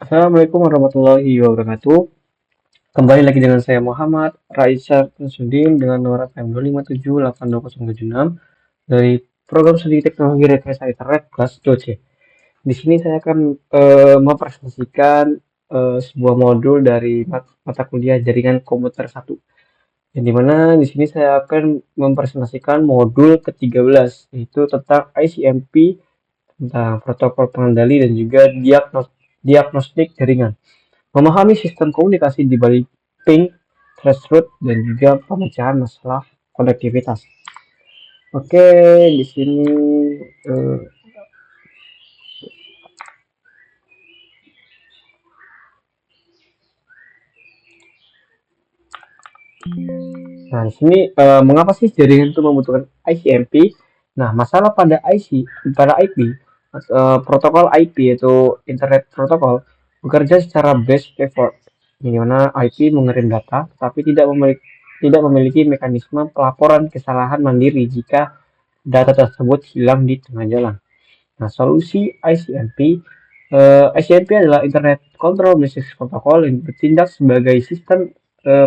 Assalamualaikum warahmatullahi wabarakatuh. Kembali lagi dengan saya Muhammad Raisa Kusudin dengan nomor FM 257820776 dari program studi teknologi rekayasa internet kelas 2C. Di sini saya akan mempresentasikan sebuah modul dari mata kuliah jaringan komputer 1. Yang dimana di sini saya akan mempresentasikan modul ke-13 yaitu tentang ICMP, tentang protokol pengendali dan juga diagnostik jaringan. Memahami sistem komunikasi di balik ping, threshold, dan juga pemecahan masalah konektivitas. Oke, di sini eh, nah di sini mengapa sih jaringan itu membutuhkan ICMP? Nah, masalah pada IP, protokol IP yaitu Internet Protocol bekerja secara base effort, di mana IP mengirim data tapi tidak memiliki mekanisme pelaporan kesalahan mandiri jika data tersebut hilang di tengah jalan. Nah, solusi ICMP adalah Internet Control Message Protocol yang bertindak sebagai sistem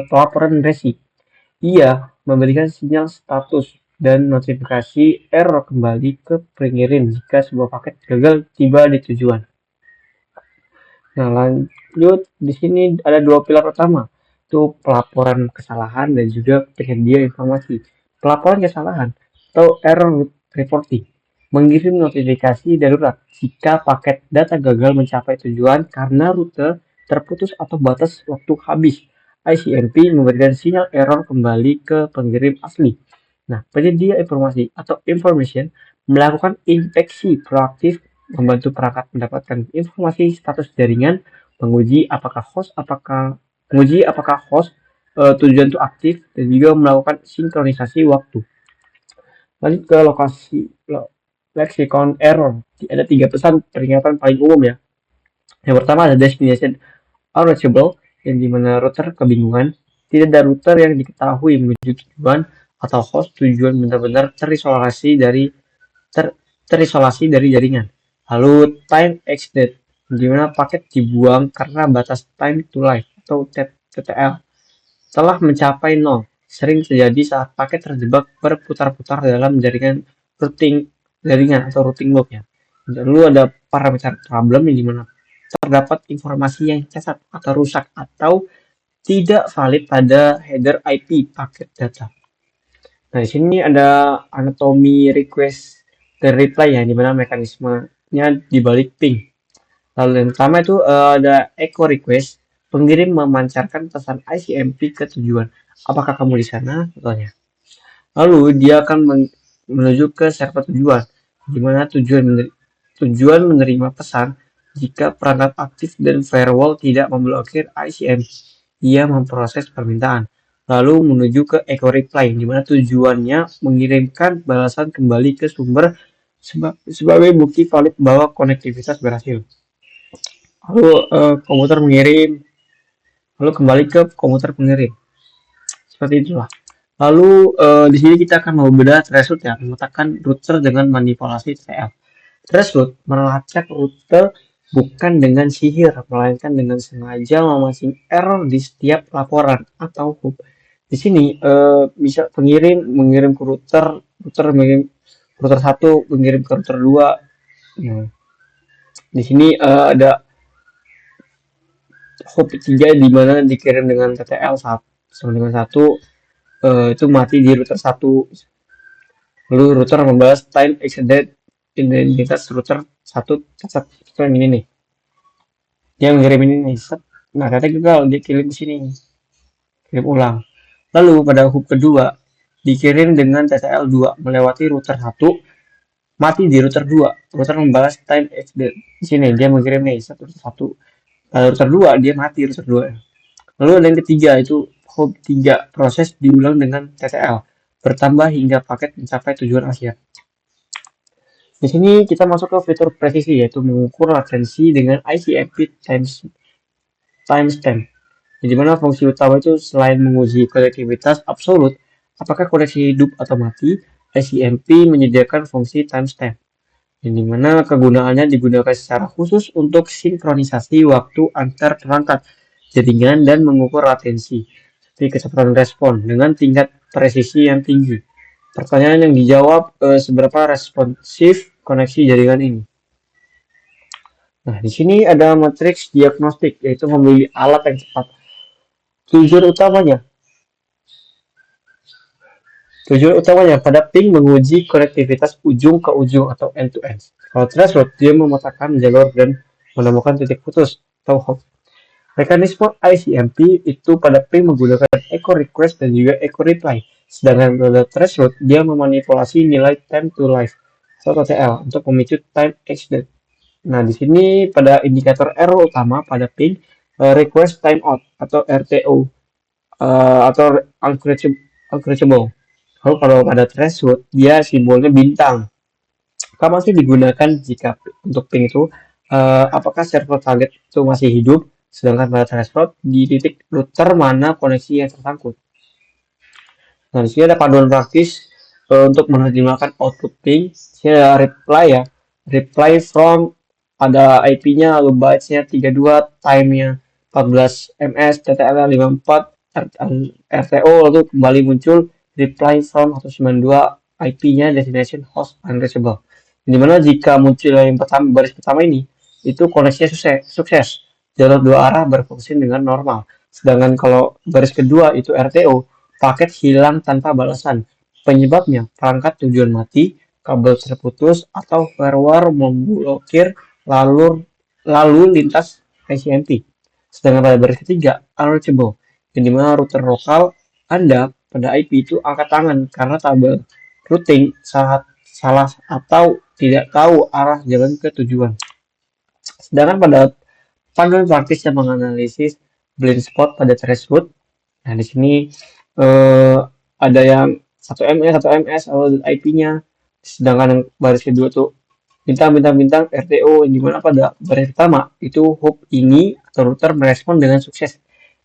pelaporan resi. Ia memberikan sinyal status dan notifikasi error kembali ke pengirim jika sebuah paket gagal tiba di tujuan. Nah, lanjut di sini ada dua pilar utama, itu pelaporan kesalahan dan juga penyedia informasi. Pelaporan kesalahan atau error reporting mengirim notifikasi darurat jika paket data gagal mencapai tujuan karena rute terputus atau batas waktu habis. ICMP memberikan sinyal error kembali ke pengirim asli. Nah, penyedia informasi atau information melakukan inspeksi proaktif, membantu perangkat mendapatkan informasi status jaringan, menguji apakah host tujuan itu aktif dan juga melakukan sinkronisasi waktu. Lanjut ke leksikon error. Ada 3 pesan peringatan paling umum ya. Yang pertama ada destination unreachable, yang dimana router kebingungan. Tidak ada router yang diketahui menuju tujuan atau host tujuan benar-benar terisolasi dari jaringan. Lalu time exit, di mana paket dibuang karena batas time to live atau TTL telah mencapai 0. Sering terjadi saat paket terjebak berputar-putar dalam routing loop ya. Lalu ada parameter problem yang dimana terdapat informasi yang cacat atau rusak atau tidak valid pada header IP paket data. Nah, di sini ada anatomi request dan reply ya, di mana mekanismenya di balik ping. Lalu yang pertama itu ada echo request, pengirim memancarkan pesan ICMP ke tujuan. Apakah kamu di sana? Contohnya. Lalu dia akan menuju ke server tujuan, di mana tujuan menerima pesan jika perangkat aktif dan firewall tidak memblokir ICMP. Ia memproses permintaan, lalu menuju ke echo reply, di mana tujuannya mengirimkan balasan kembali ke sumber sebagai bukti valid bahwa konektivitas berhasil. Lalu komputer mengirim, lalu kembali ke komputer pengirim. Seperti itulah. Lalu di sini kita akan membedah threshold ya, memetakan router dengan manipulasi TTL. Threshold melacak router bukan dengan sihir, melainkan dengan sengaja memancing error di setiap laporan atau hub. Di sini bisa pengirim mengirim ke router mengirim router 1 mengirim ke router 2. Nah, di sini ada hub 3 di mana dikirim dengan TTL sama dengan 1 itu mati di router 1. Lalu router membalas time extended identitas router 1 cacat. Itu yang ini nih. Dia mengirim ini nih. Nah, ternyata gagal, dia kirim ke sini. Kirim ulang. Lalu pada hub kedua dikirim dengan TTL 2 melewati router 1, mati di router 2. Router membalas time extended. Di sini dia mengirim nih router 1. Router 2 dia mati router 2. Lalu ada yang ketiga itu hub 3, proses diulang dengan TTL bertambah hingga paket mencapai tujuan akhir. Di sini kita masuk ke fitur presisi, yaitu mengukur latensi dengan ICMP timestamp. Di mana fungsi utama itu selain menguji konektivitas absolut, apakah koneksi hidup atau mati, ICMP menyediakan fungsi timestamp. yang dimana kegunaannya digunakan secara khusus untuk sinkronisasi waktu antar perangkat jaringan dan mengukur latensi, seperti kecepatan respon dengan tingkat presisi yang tinggi. Pertanyaan yang dijawab seberapa responsif koneksi jaringan ini. Nah, di sini ada matriks diagnostik, yaitu memilih alat yang cepat. Tujuan utamanya Tujuan utamanya pada ping menguji konektivitas ujung ke ujung atau end-to-end. Kalau threshold, dia memetakan jalur dan menemukan titik putus atau hop. Mekanisme ICMP itu pada ping menggunakan echo request dan juga echo reply. Sedangkan pada threshold, dia memanipulasi nilai time to life atau TTL untuk memicu time accident. Nah, di sini pada indikator error utama pada ping request timeout atau RTO atau unreachable. Lalu kalau pada threshold, dia simbolnya bintang. Apa masih digunakan jika untuk ping itu apakah server target itu masih hidup, sedangkan pada threshold di titik router mana koneksi yang tersangkut. Nah, di sini ada panduan praktis untuk menerjemahkan output ping. Di sini ada reply ya, reply from ada IP-nya, lalu bytes-nya 32, time-nya 14 ms, TTL-nya 54, RTO, lalu kembali muncul reply from 192, IP-nya destination host unreachable. Dimana jika muncul yang pertama, baris pertama ini, itu koneksinya sukses. Jalur dua arah berfungsi dengan normal. Sedangkan kalau baris kedua itu RTO, paket hilang tanpa balasan. Penyebabnya perangkat tujuan mati, kabel terputus, atau firewall memblokir lalu lintas ICMP. Sedangkan pada baris ketiga, unreachable, yang dimana router lokal Anda pada IP itu angkat tangan karena tabel routing salah atau tidak tahu arah jalan ke tujuan. Sedangkan pada panduan praktis yang menganalisis blind spot pada threshold, nah di sini ada yang 1 ms, 1 ms atau IP-nya, sedangkan yang baris kedua tuh bintang RTO, yang dimana pada baris pertama itu hop ini atau router merespon dengan sukses,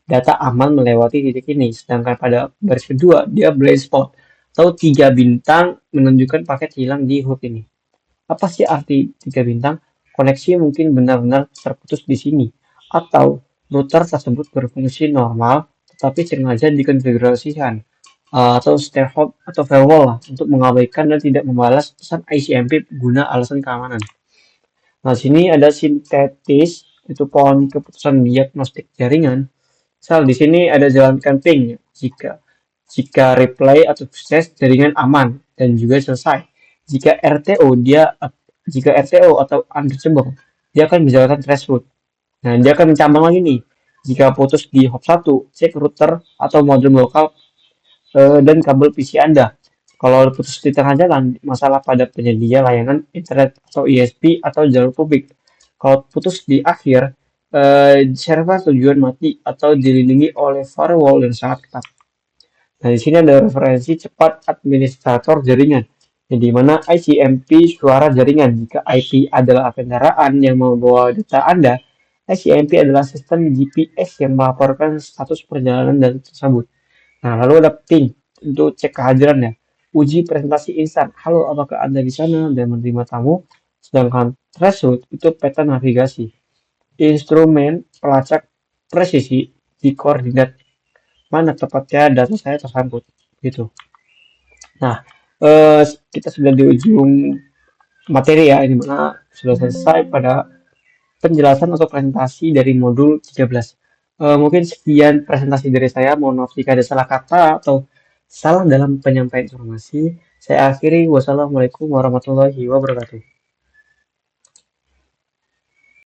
data aman melewati titik ini, sedangkan pada baris kedua dia blind spot atau 3 bintang menunjukkan paket hilang di hop ini. Apa sih arti 3 bintang? Koneksi mungkin benar-benar terputus di sini, atau router tersebut berfungsi normal tetapi sengaja dikonfigurasikan atau stereo atau firewall lah untuk mengabaikan dan tidak membalas pesan ICMP guna alasan keamanan. Nah, sini ada sintetis, itu pohon keputusan diagnostik jaringan. Misal di sini ada jalankan ping jika reply atau sukses jaringan aman dan juga selesai. Jika RTO atau unreachable, dia akan menjalankan threshold. Nah, dia akan mencambang lagi nih. Jika putus di hop 1, cek router atau modem lokal dan kabel PC Anda. Kalau putus di tengah jalan, masalah pada penyedia layanan internet atau ISP atau jalur publik. Kalau putus di akhir, server tujuan mati atau dilindungi oleh firewall yang sangat ketat. Nah, di sini ada referensi cepat administrator jaringan, di mana ICMP suara jaringan. Jika IP adalah kendaraan yang membawa data Anda, ICMP adalah sistem GPS yang melaporkan status perjalanan data tersebut. Nah, lalu ada ping untuk cek kehadirannya. Uji presentasi instan. Halo, apakah Anda di sana dan menerima tamu? Sedangkan threshold itu peta navigasi. Instrumen pelacak presisi di koordinat mana tepatnya data saya tersangkut gitu. Nah, kita sudah di ujung materi ya, ini mana sudah selesai pada penjelasan atau presentasi dari modul 13. Mungkin sekian presentasi dari saya. Mohon maaf jika ada salah kata atau salah dalam penyampaian informasi. Saya akhiri. Wassalamualaikum warahmatullahi wabarakatuh.